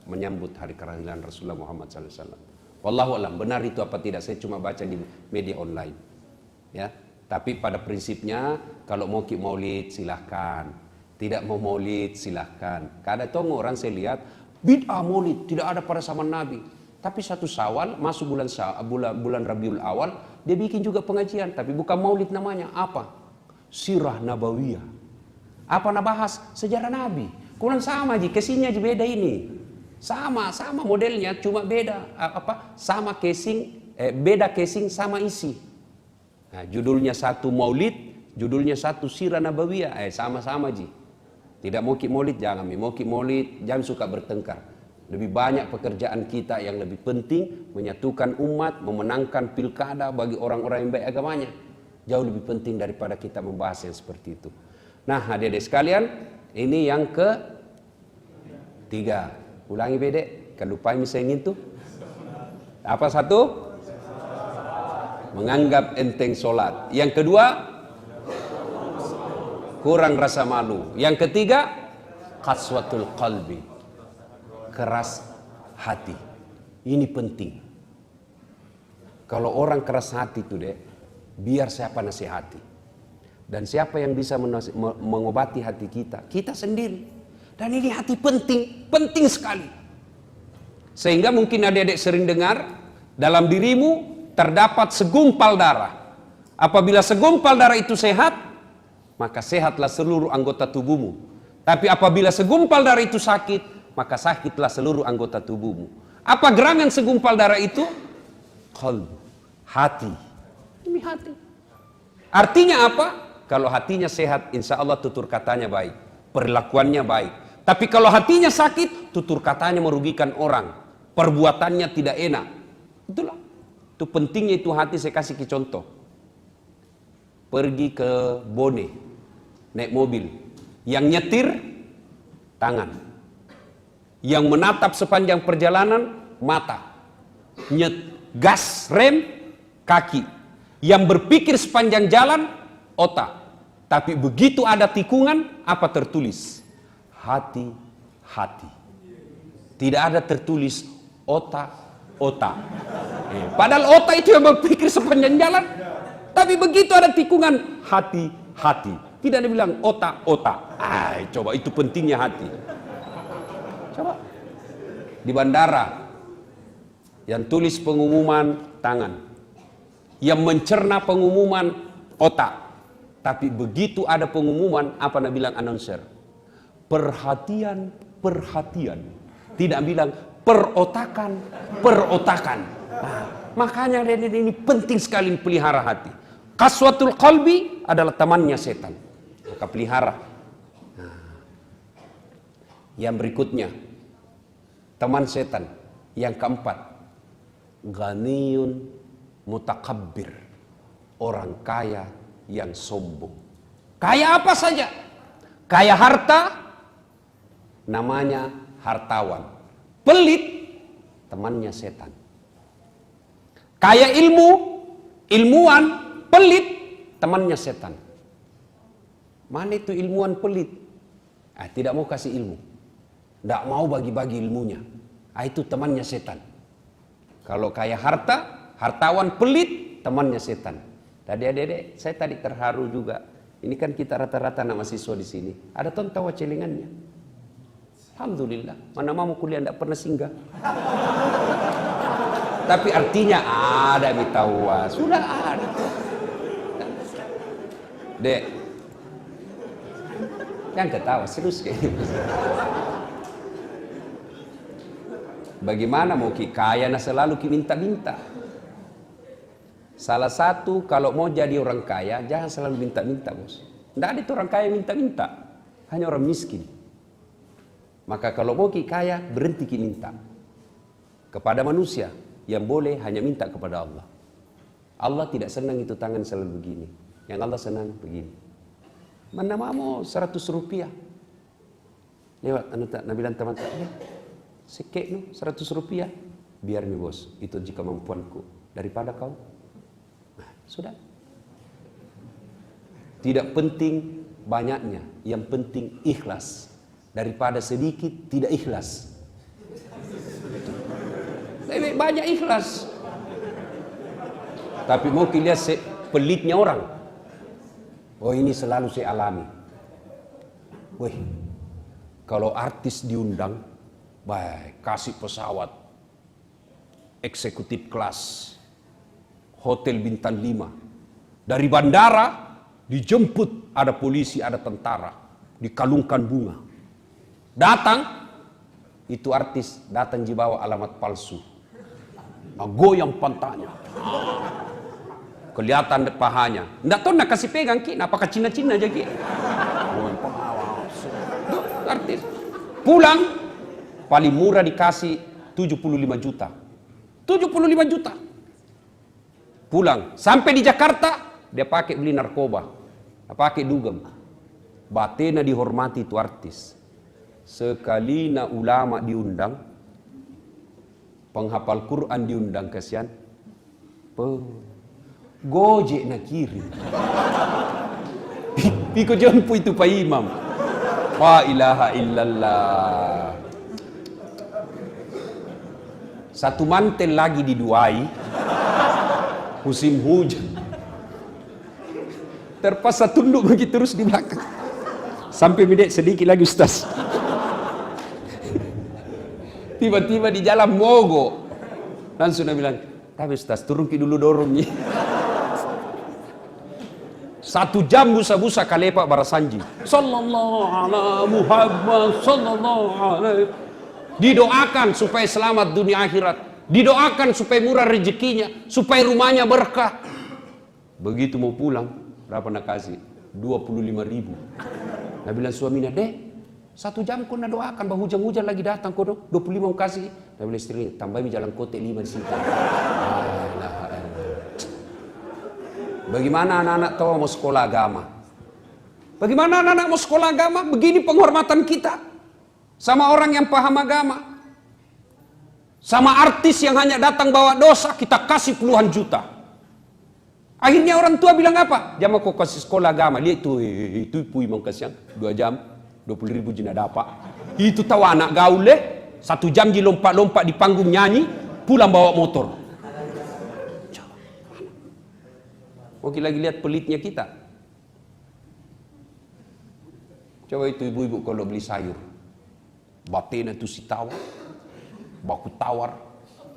menyambut hari kelahiran Rasulullah Muhammad SAW. Wallahu a'lam, benar itu apa tidak, saya cuma baca di media online. Ya, tapi pada prinsipnya kalau mau maulid silahkan, tidak mau maulid silahkan. Kadang orang saya lihat bid'ah maulid tidak ada pada zaman Nabi, tapi satu Syawal masuk bulan Rabiul Awal dia bikin juga pengajian, tapi bukan maulid namanya, apa? Sirah Nabawiyah. Apa nak bahas? Sejarah Nabi. Kurang sama aja, casingnya aja beda ini. Sama modelnya, cuma beda sama casing, beda casing sama isi. Nah, judulnya satu Maulid, judulnya satu Sirah Nabawiyah, sama-sama aja. Tidak mau maulid jangan, mau maulid jangan suka bertengkar. Lebih banyak pekerjaan kita yang lebih penting menyatukan umat, memenangkan pilkada bagi orang-orang yang baik agamanya. Jauh lebih penting daripada kita membahas yang seperti itu. Nah, adik-adik sekalian, ini yang ketiga. Ulangi bedek, kan lupa misalnya itu. Apa satu? Menganggap enteng solat. Yang kedua, kurang rasa malu. Yang ketiga, qaswatul qalbi, keras hati. Ini penting. Kalau orang keras hati itu dek, biar siapa nasihati. Dan siapa yang bisa mengobati hati kita? Kita sendiri. Dan ini hati penting sekali. Sehingga mungkin adik-adik sering dengar, dalam dirimu terdapat segumpal darah. Apabila segumpal darah itu sehat, maka sehatlah seluruh anggota tubuhmu. Tapi apabila segumpal darah itu sakit, maka sakitlah seluruh anggota tubuhmu. Apa gerangan segumpal darah itu? Qalb, hati. Ini hati. Artinya apa? Kalau hatinya sehat, insya Allah tutur katanya baik, perlakuannya baik. Tapi kalau hatinya sakit, tutur katanya merugikan orang, perbuatannya tidak enak. Itulah. Itu pentingnya itu hati. Saya kasih contoh. Pergi ke Bone, naik mobil, yang nyetir tangan, yang menatap sepanjang perjalanan mata, gas rem kaki. Yang berpikir sepanjang jalan, otak. Tapi begitu ada tikungan, apa tertulis? Hati-hati. Tidak ada tertulis otak, otak. Padahal otak itu yang berpikir sepanjang jalan. Tapi begitu ada tikungan, hati. Tidak ada bilang otak. Coba itu pentingnya hati. Coba. Di bandara, yang tulis pengumuman tangan. Yang mencerna pengumuman otak. Tapi begitu ada pengumuman, apa nak bilang announcer? Perhatian. Tidak bilang perotakan. Nah, makanya ini penting sekali pelihara hati. Qaswatul qalbi adalah temannya setan. Maka pelihara. Nah, yang berikutnya, teman setan. Yang keempat, ghaniyun mutakabbir. Orang kaya yang sombong. Kaya apa saja. Kaya harta, namanya hartawan. Pelit, temannya setan. Kaya ilmuwan, pelit, temannya setan. Mana itu ilmuwan pelit? Tidak mau kasih ilmu. Tidak mau bagi-bagi ilmunya. Itu temannya setan. Kalau kaya hartawan pelit, temannya setan. Tadi adik-adik, saya tadi terharu juga. Ini kan kita rata-rata anak mahasiswa di sini. Ada tawa celengannya. Alhamdulillah. Mana mau kuliah tidak pernah singgah. Tapi artinya ada mitawa. Sudah ada. Dek. Jangan ketawa, serius kayak gitu. Bagaimana mau kaya selalu minta-minta. Salah satu kalau mau jadi orang kaya, jangan selalu minta-minta, bos. Tidak ada itu orang kaya minta-minta. Hanya orang miskin. Maka kalau mau kaya, berhenti minta. Kepada manusia, yang boleh hanya minta kepada Allah. Allah tidak senang itu tangan selalu begini. Yang Allah senang begini. Mana mau 100 rupiah. Lewat, bilang teman-teman, sekek 100 rupiah. Biar nih bos, itu jika kemampuanku. Daripada kau. Nah, sudah. Tidak penting banyaknya. Yang penting ikhlas. Daripada sedikit tidak ikhlas. Lebih banyak ikhlas. Tapi mau lihat pelitnya orang. Oh ini selalu saya alami. Wih, kalau artis diundang, baik kasih pesawat, eksekutif kelas, hotel bintang 5. Dari bandara dijemput ada polisi, ada tentara, dikalungkan bunga. Datang, itu artis datang dibawa alamat palsu. Goyang pantatnya. Kelihatan pahanya. Nggak tahu nak kasih pegang ki, apakah Cina-Cina aja ki. Artis. Pulang, paling murah dikasih 75 juta. 75 juta. Pulang, sampai di Jakarta, dia pakai beli narkoba. Dia pakai dugem. Batena dihormati itu artis. Sekali ulama diundang, penghafal Quran diundang, kasihan. Gojek nak kiri. Piko jempu itu Pak Imam. La ilaha illallah. Satu mantel lagi diduai. Musim hujan. Terpaksa tunduk begitu terus di belakang. Sampai midek sedikit lagi Ustaz. Tiba-tiba di jalan mogok. Langsung dia bilang, tapi Ustaz turun ki dulu dorongnya. 1 jam busa-busa kalepak barasanji. Sallallahu alaihi Muhammad sallallahu alaihi. Didoakan supaya selamat dunia akhirat. Didoakan supaya murah rezekinya, supaya rumahnya berkah. Begitu mau pulang, berapa nak kasih? 25.000. Nah bilang suaminya, "Dek, 1 jam kau nak doakan, bah hujan-hujan lagi datang kau 25 kasih." Nah bilang istrinya, "Tambah jalan kotek 5 di situ." Bagaimana anak-anak tahu mau sekolah agama? Bagaimana anak-anak mau sekolah agama? Begini penghormatan kita sama orang yang paham agama. Sama artis yang hanya datang bawa dosa, kita kasih puluhan juta. Akhirnya orang tua bilang apa? Dia mau kau kasih sekolah agama. Dia itu pui mau kasih 2 jam 20.000 jina dapat. Itu tahu anak gaul 1 jam di lompat-lompat di panggung nyanyi. pulang bawa motor. Oke, lagi lihat pelitnya kita. Coba itu ibu-ibu kalau beli sayur, batena itu si tawar, baku tawar.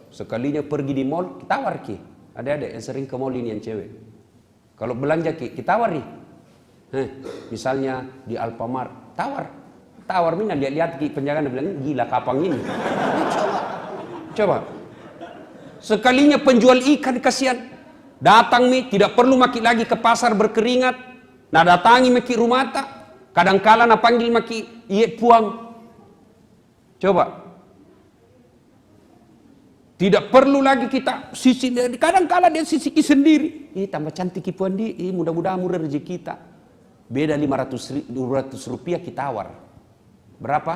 Sekalinya pergi di mall, tawar ki. Ada-ada yang sering ke mall ini yang cewek. Kalau belanja ki, kita tawar nih. Misalnya di Alfamart, tawar mina lihat ki penjaga bilang gila kapang ini. Coba. Sekalinya penjual ikan kasihan, datang mi tidak perlu maki lagi ke pasar berkeringat, nah datangi maki rumah tak, kadang-kala na panggil maki iye puang. Coba. Tidak perlu lagi kita sisi, kadang-kala dia sisiki sendiri. Tambah cantik ipuan di, mudah-mudahan murah rezeki kita. Beda 200 rupiah kita tawar. Berapa?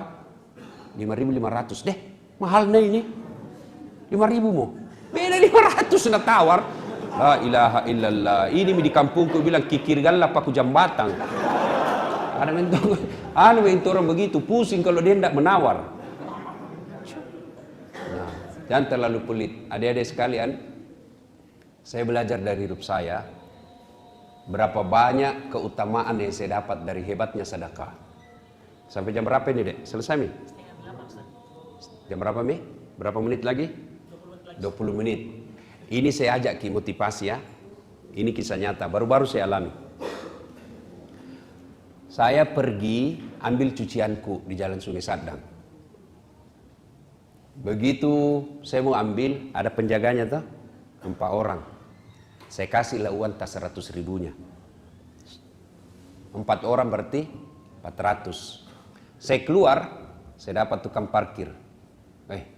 5.500 deh. Mahal nih ini. 5.000 mau. Beda 500 na tawar. La ilaha illallah. Ini di kampungku bilang kikir galap aku jambatan. Ada orang begitu pusing kalau dia tidak menawar. Jangan terlalu pelit. Adik-adik sekalian, saya belajar dari hidup saya berapa banyak keutamaan yang saya dapat dari hebatnya sedekah. Sampai jam berapa ini, Dek? Selesai, Mi? Jam berapa, Mi? Berapa menit lagi? 20 menit. Ini saya ajak ki motivasi ya. Ini kisah nyata, baru-baru saya alami. Saya pergi ambil cucianku di Jalan Sungai Sadang. Begitu saya mau ambil, ada penjaganya tuh, 4 orang. Saya kasihlah uang tas 100 ribunya. 4 orang berarti 400. Saya keluar, saya dapat tukang parkir.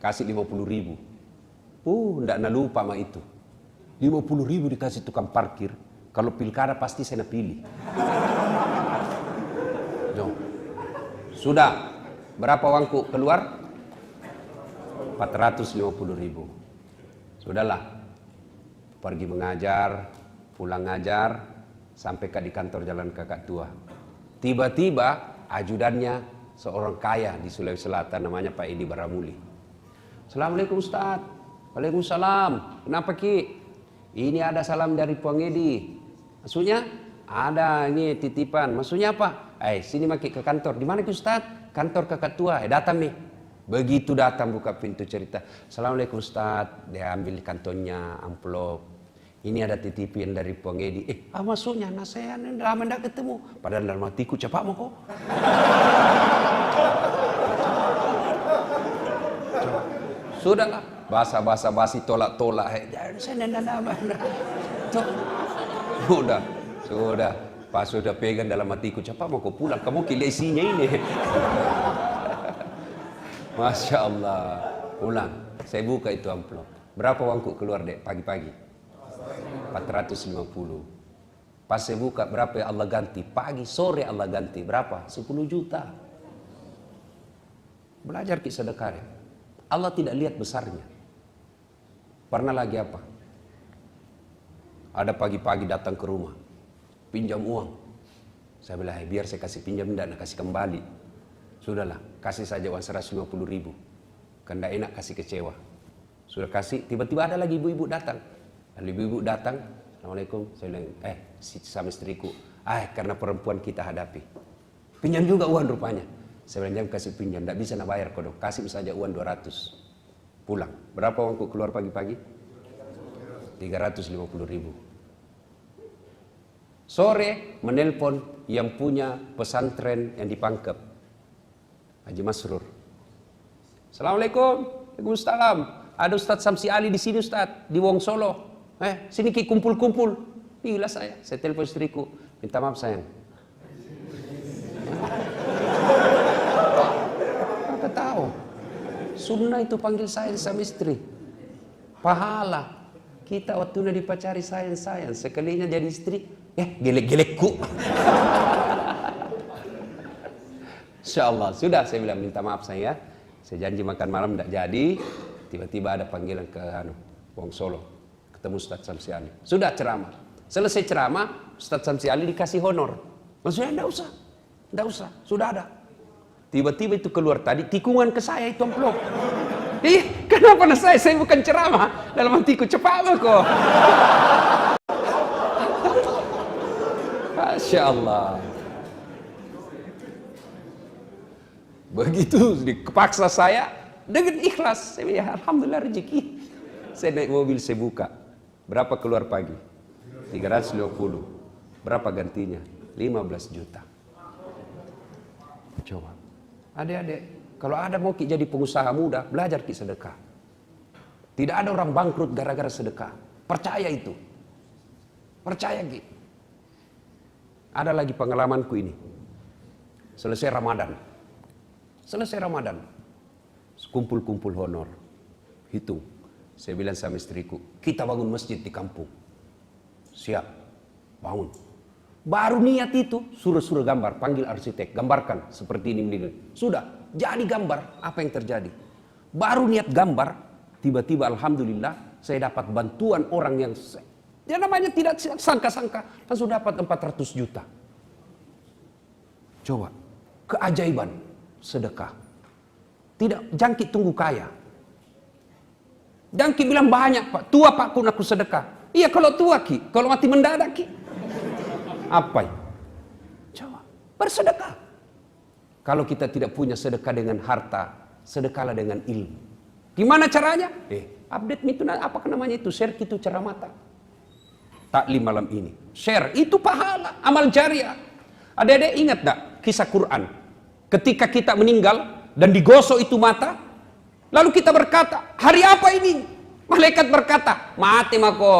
Kasih 50 ribu. Ndak na lupa sama itu. 50 ribu dikasih tukang parkir. Kalau pilkada pasti saya pilih. No. Sudah, berapa uangku keluar? 450 ribu. Sudahlah, pergi mengajar, pulang ngajar, sampai di kantor Jalan Kakak Tua. Tiba-tiba ajudannya seorang kaya di Sulawesi Selatan, namanya Pak Edi Baramuli. Assalamualaikum Ustaz. Waalaikumsalam. Kenapa Ki? Ini ada salam dari Puang Edi. Maksudnya? Ada ini titipan. Maksudnya apa? Sini maki ke kantor. Di mana Ki Ustaz? Kantor Kakak Tua. Datang nih. Begitu datang buka pintu cerita. Assalamualaikum Ustaz. Dia ambil kantongnya, amplop. Ini ada titipan dari Puang Edi. Maksudnya nah saya lama tidak ketemu. Padahal dalam hatiku cepat mau kok. Sudahlah. Basa-basi tolak-tolak. Saya tidak nama. Sudah. Pas sudah pegang dalam hatiku. Cepat mau kok pulang. Kamu kira isinya ini. Masya Allah. Pulang. Saya buka itu amplop. Berapa uangku keluar, Dek, pagi-pagi? 450. Pas saya buka, berapa ya Allah ganti? Pagi, sore Allah ganti. Berapa? 10 juta. Belajar kisah sedekah. Allah tidak lihat besarnya. Pernah lagi apa? Ada pagi-pagi datang ke rumah. Pinjam uang. Saya bilang, biar saya kasih pinjam, tidak kasih kembali. Sudahlah, kasih saja uang 150 ribu. Kan tidak enak kasih kecewa. Sudah kasih, tiba-tiba ada lagi ibu-ibu datang. Lalu ibu-ibu datang, Assalamualaikum. Saya bilang, sama istriku. Karena perempuan kita hadapi. Pinjam juga uang rupanya. Saya bilang, jangan kasih pinjam, tidak bisa nak bayar kodok. Kasih saja uang 200. Pulang. Berapa uangku keluar pagi-pagi? 350 ribu. Sore, menelpon yang punya pesantren yang di Pangkep. Haji Masrur. Assalamualaikum. Waalaikumsalam. Ada Ustaz Samsi Ali di sini Ustaz, di Wong Solo. Sini ki kumpul-kumpul. Gila saya telepon istriku. Minta maaf sayang. Apa tahu? Sunnah itu panggil sayang sama istri. Pahala. Kita waktu dipacari sayang-sayang. Sekalinya jadi istri, gelek-gelekku. Insyaallah. Sudah saya bilang minta maaf saya. Saya janji makan malam tidak jadi. Tiba-tiba ada panggilan ke Wong Solo. Ketemu Ustaz Samsi Ali. Sudah ceramah. Selesai ceramah, Ustaz Samsi Ali dikasih honor. Maksudnya tidak usah. Sudah ada. Tiba-tiba itu keluar tadi tikungan ke saya itu amplop. Kenapa saya bukan ceramah, dalam hatiku cepat kok. Masya Allah. Begitu dipaksa saya dengan ikhlas. Saya bilang, ya, alhamdulillah rezeki. Saya naik mobil, saya buka. Berapa keluar pagi? 350. Berapa gantinya? 15 juta. Coba. Adik-adik, kalau ada mau jadi pengusaha muda, belajar sedekah. Tidak ada orang bangkrut gara-gara sedekah. Percaya itu. Percaya Ki. Ada lagi pengalamanku ini. Selesai Ramadan. Kumpul-kumpul honor. Hitung. Saya bilang sama istriku, kita bangun masjid di kampung. Siap. Bangun. Baru niat itu, suruh gambar, panggil arsitek, gambarkan seperti ini. Sudah, jadi gambar. Apa yang terjadi? Baru niat gambar, tiba-tiba alhamdulillah saya dapat bantuan orang yang namanya tidak sangka-sangka, langsung dapat 400 juta. Coba, keajaiban sedekah. Tidak jangkit tunggu kaya. Jangkit bilang banyak Pak, tua Pak kun aku sedekah. Iya kalau tua Ki, kalau mati mendadak Ki. Apa ya? Coba, bersedekah. Kalau kita tidak punya sedekah dengan harta, sedekahlah dengan ilmu. Gimana caranya? Update itu apa namanya itu? Share itu ceramata. Taklim malam ini. Share itu pahala, amal jariah. Adik-adik ingat tak kisah Quran? Ketika kita meninggal dan digosok itu mata, lalu kita berkata, hari apa ini? Malaikat berkata, mati mako.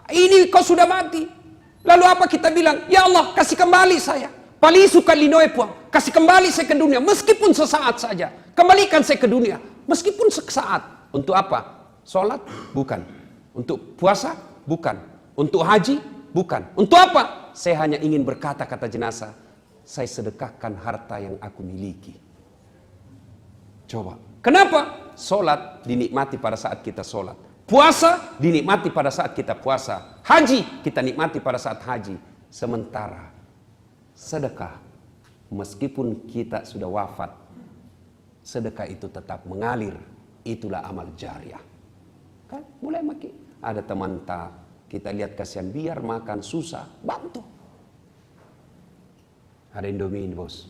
Ini kau sudah mati. Lalu apa kita bilang? Ya Allah, kasih kembali saya. Palisukan linoe puang. Kasih kembali saya ke dunia, meskipun sesaat saja. Kembalikan saya ke dunia, meskipun sesaat. Untuk apa? Sholat? Bukan. Untuk puasa? Bukan. Untuk haji? Bukan. Untuk apa? Saya hanya ingin berkata kata jenazah, saya sedekahkan harta yang aku miliki. Coba. Kenapa? Sholat dinikmati pada saat kita sholat. Puasa dinikmati pada saat kita puasa. Haji kita nikmati pada saat haji. Sementara sedekah, meskipun kita sudah wafat, sedekah itu tetap mengalir. Itulah amal jariah. Kan mulai makin ada teman tak, kita lihat kasihan biar makan susah, bantu. Ada Indomie ini bos.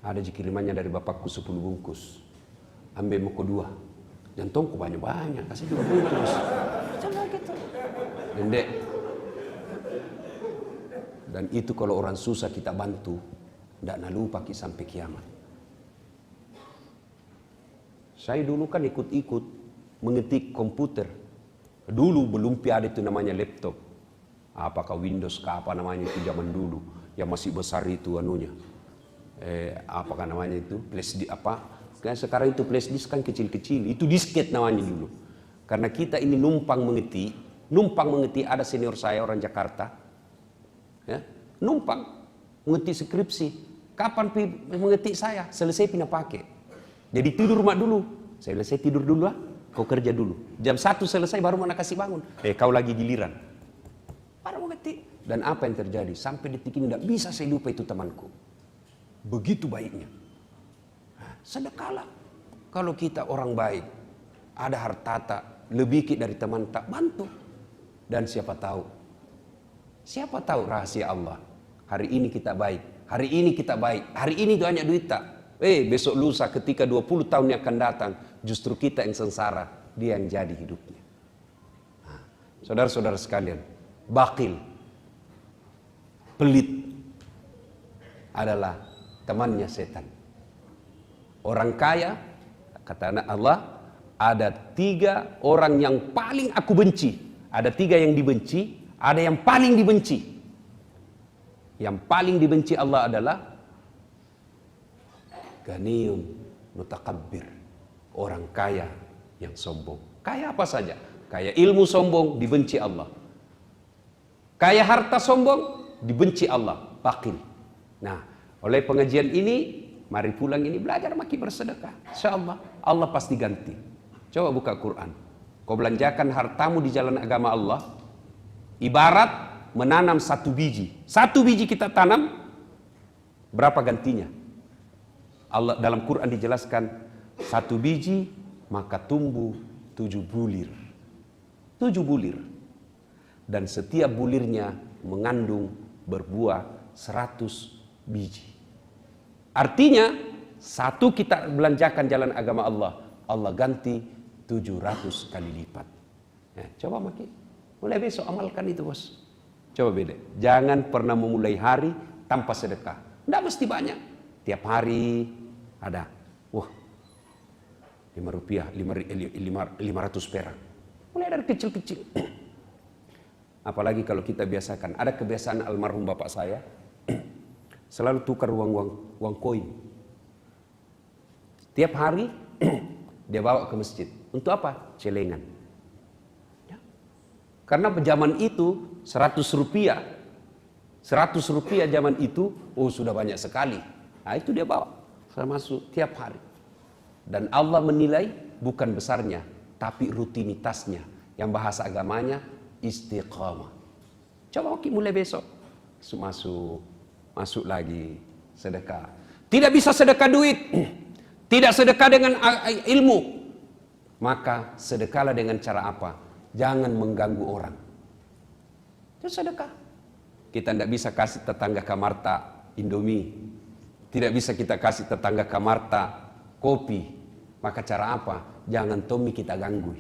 Ada kirimannya dari bapakku 10 bungkus. Ambil muka 2. Jantungku banyak-banyak, kasih 2 bungkus. Coba gitu. Dendek. Dan itu kalau orang susah kita bantu, tidak lupa sampai kiamat. Saya dulu kan ikut-ikut mengetik komputer. Dulu belum ada itu namanya laptop. Apakah Windows ke apa namanya itu zaman dulu. Yang masih besar itu anunya. Apakah namanya itu? Flash disk apa? Sekarang itu flash disk kan kecil-kecil. Itu disket namanya dulu. Karena kita ini numpang mengetik ada senior saya orang Jakarta. Ya, numpang mengetik skripsi. Kapan mengetik saya? Selesai pindah pakai. Jadi tidur mak dulu. Saya tidur dulu lah. Kau kerja dulu. Jam 1 selesai baru mana kasih bangun. Kau lagi giliran. Baru mengetik. Dan apa yang terjadi? Sampai detik ini tidak bisa saya lupa itu temanku. Begitu baiknya. Sedekahlah. Kalau kita orang baik, ada harta tak, lebih dari teman tak, bantu. Dan siapa tahu rahasia Allah. Hari ini kita baik, hari ini kita baik, hari ini banyak duit tak. Besok lusa ketika 20 tahun yang akan datang, justru kita yang sengsara, dia yang jadi hidupnya. Saudara-saudara sekalian, bakil, pelit adalah temannya setan. Orang kaya, kata anak Allah, ada 3 orang yang paling aku benci. Ada 3 yang dibenci, ada yang paling dibenci. Yang paling dibenci Allah adalah ganiyun mutakabbir. Orang kaya yang sombong. Kaya apa saja? Kaya ilmu sombong, dibenci Allah. Kaya harta sombong, dibenci Allah. Bakil. Nah, oleh pengajian ini, mari pulang ini belajar makin bersedekah. InsyaAllah Allah pasti ganti. Coba buka Quran. Kau belanjakan hartamu di jalan agama Allah. Ibarat menanam 1 biji. 1 biji kita tanam, berapa gantinya? Allah dalam Quran dijelaskan, 1 biji maka tumbuh 7 bulir. 7 bulir. Dan setiap bulirnya mengandung berbuah 100 biji. Artinya, 1 kita belanjakan jalan agama Allah, Allah ganti 700 kali lipat. Ya, coba mulai besok amalkan itu, bos. Coba beda. Jangan pernah memulai hari tanpa sedekah. Tidak mesti banyak. Tiap hari ada. Wah, 5 rupiah, 500 perak. Mulai dari kecil-kecil. Apalagi kalau kita biasakan. Ada kebiasaan almarhum bapak saya. Selalu tukar uang koin. Tiap hari dia bawa ke masjid. Untuk apa? Celengan. Ya. Karena zaman itu 100 rupiah. 100 rupiah zaman itu, oh sudah banyak sekali. Nah itu dia bawa. Termasuk tiap hari. Dan Allah menilai bukan besarnya, tapi rutinitasnya. Yang bahasa agamanya istiqamah. Coba mulai besok. Masuk lagi sedekah. Tidak bisa sedekah duit. Tidak sedekah dengan ilmu. Maka sedekahlah dengan cara apa? Jangan mengganggu orang. Itu sedekah. Kita tidak bisa kasih tetangga kamarta Indomie. Tidak bisa kita kasih tetangga kamarta kopi. Maka cara apa? Jangan Tommy kita ganggu.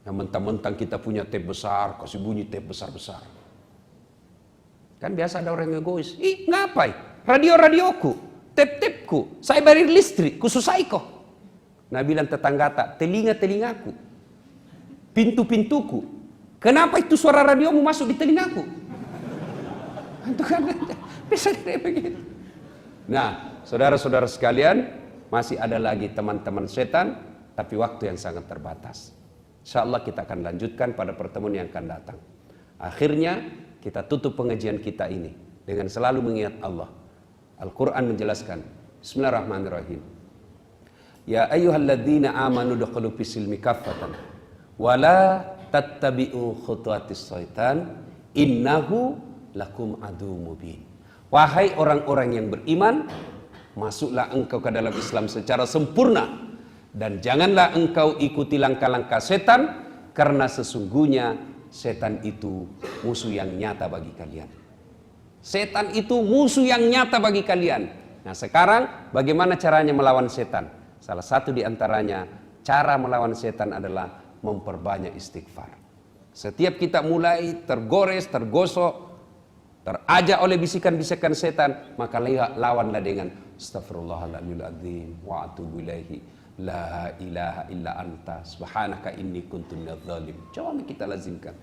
Yang mentang-mentang kita punya tap besar, kasih bunyi tap besar-besar. Kan biasa ada orang yang egois. Ih, ngapai? Radio-radioku, tap-tapku, saya bayar listrik, khusus kok. Nah bilang tetangga tak, telinga-telingaku, pintu-pintuku. Kenapa itu suara radiomu masuk di telingaku? Itu kan bisa kayak begitu. Nah, saudara-saudara sekalian, masih ada lagi teman-teman setan, tapi waktu yang sangat terbatas. InsyaAllah kita akan lanjutkan pada pertemuan yang akan datang. Akhirnya kita tutup pengajian kita ini dengan selalu mengingat Allah. Al-Quran menjelaskan, Bismillahirrahmanirrahim. Ya ayyuhalladzina amanu dukhulu fis-silmi kaffatan wa la tattabi'u khutuwatis syaitan innahu lakum adu mubin. Wahai orang-orang yang beriman, masuklah engkau ke dalam Islam secara sempurna dan janganlah engkau ikuti langkah-langkah setan karena sesungguhnya setan itu musuh yang nyata bagi kalian. Setan itu musuh yang nyata bagi kalian. Nah sekarang bagaimana caranya melawan setan? Salah satu di antaranya cara melawan setan adalah memperbanyak istighfar. Setiap kita mulai tergores, tergosok, terajak oleh bisikan-bisikan setan, maka lawanlah dengan Astaghfirullahaladzim wa atubu ilaihi la ilaha illa anta subhanaka inni kuntu minadh-dhalim. Coba kita lazimkan.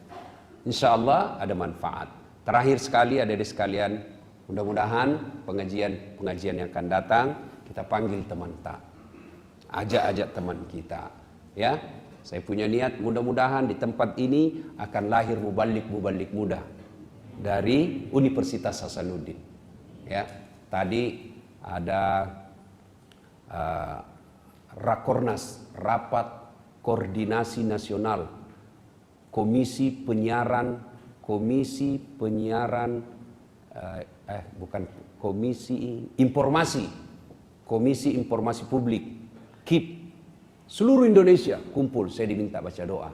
Insyaallah ada manfaat. Terakhir sekali adik-adik sekalian, mudah-mudahan pengajian yang akan datang kita panggil teman tak. Ajak-ajak teman kita, ya. Saya punya niat mudah-mudahan di tempat ini akan lahir mubalik muda dari Universitas Hasanuddin. Ya, tadi ada Rakornas, Rapat Koordinasi Nasional Komisi Penyiaran Komisi Informasi Publik KIP seluruh Indonesia kumpul. Saya diminta baca doa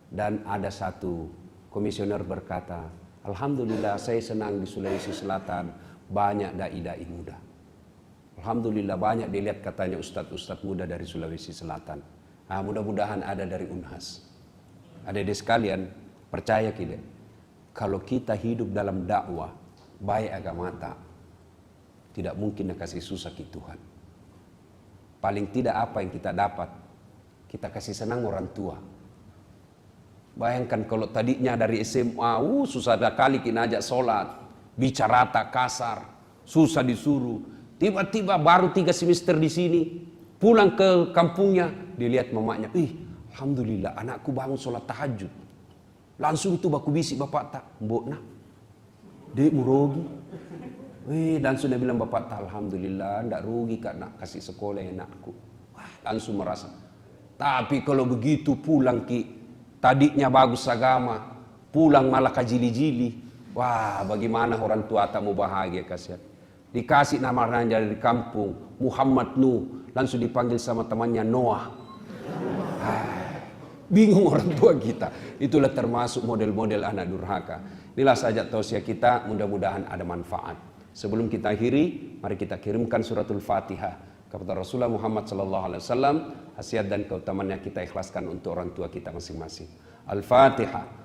dan ada satu komisioner berkata, alhamdulillah saya senang di Sulawesi Selatan banyak dai-dai muda. Alhamdulillah banyak dilihat katanya ustadz-ustadz muda dari Sulawesi Selatan. Nah, mudah-mudahan ada dari Unhas. Adik-adik sekalian, percaya tidak? Kalau kita hidup dalam dakwah baik agama tak, tidak mungkin kasih susah ke Tuhan. Paling tidak apa yang kita dapat, kita kasih senang orang tua. Bayangkan kalau tadinya dari SMA, susah kali kita ajak sholat, bicara tak kasar, susah disuruh. Tiba-tiba baru 3 semester di sini, pulang ke kampungnya, dilihat mamanya, alhamdulillah anakku bangun sholat tahajud. Langsung itu baku bisik bapak tak, mbok nak, dek murogi. Langsung dia bilang bapak tak, alhamdulillah ndak rugi kak nak kasih sekolah anakku. Wah, langsung merasa. Tapi kalau begitu pulang ki, tadinya bagus agama, pulang malah kajili-jili. Wah, bagaimana orang tua tak mau bahagia kasihan. Dikasih nama raja dari kampung, Muhammad Nuh, langsung dipanggil sama temannya Noah. Bingung orang tua kita. Itulah termasuk model-model anak durhaka. Inilah saja tausiah kita, mudah-mudahan ada manfaat. Sebelum kita akhiri, mari kita kirimkan suratul Fatihah kepada Rasulullah Muhammad SAW. Khasiat dan keutamaannya kita ikhlaskan untuk orang tua kita masing-masing. Al-Fatihah.